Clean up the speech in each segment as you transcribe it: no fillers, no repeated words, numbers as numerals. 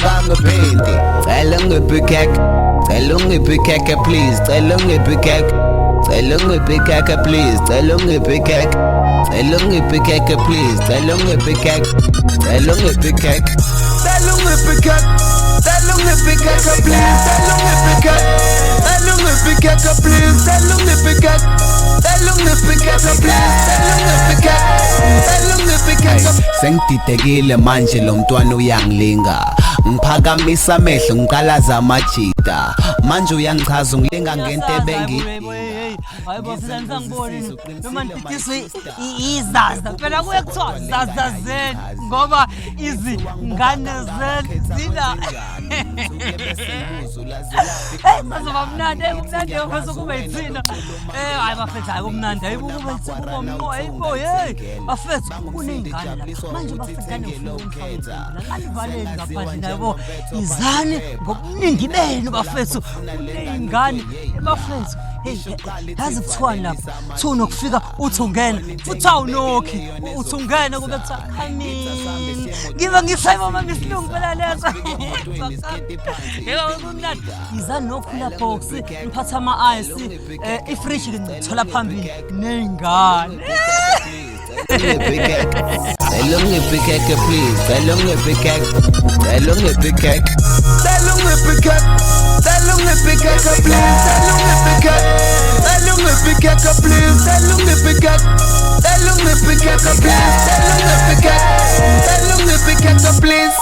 kangiphendi cela ngipikeke cela ungipikeke please cela ungipikeke cela ungipikeke please cela ungipikeke cela ungipikeke please cela ungipikeke cela ungipikeke cela ungipikeke cela ungipikeke please cela ungipikeke cela ungipikeke please cela ungipikeke cela ungipikeke please cela ungipikeke cela ungipikeke sengididekile manje lo mntwana uyangilinga ngiphakamisa amehlo ngiqalaza amajita manje uyangichaza ungilinga ngento ebengiyidinga hayi bafana ngiboni noma ndidiswe izaza phela kuye kuthiwa zaza zeni ngoba izingane zeni zina mazoba mnandi umnandi bese kube yithina hayi bafethu hayi umnandi hayi kube yithina umqo hayibo hey bafethu kunengane la manje bafethu ufuna umfana ngalivaleni ngaphandle yabo izane ngobuningi benu bafethu kunengane bafethu hey yazi kuthiwa lapha thuna ukufika uthi ungena futhi awunokhi uthi ungena kube kuthiwa amini ngiba ngisayibona mama isilungu phela leso yebo kumnandi izani nokhula box ngiphatha ama ice ifridge ngithola phambili nengane cela ungipikeke please cela ungipikeke cela ungipikeke cela ungipikeke cela ungipikeke please cela ungipikeke cela ungipikeke please cela ungipikeke cela ungipikeke please cela ungipikeke cela ungipikeke please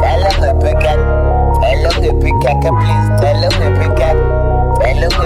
Tell him to pick up, please. Tell him to pick up.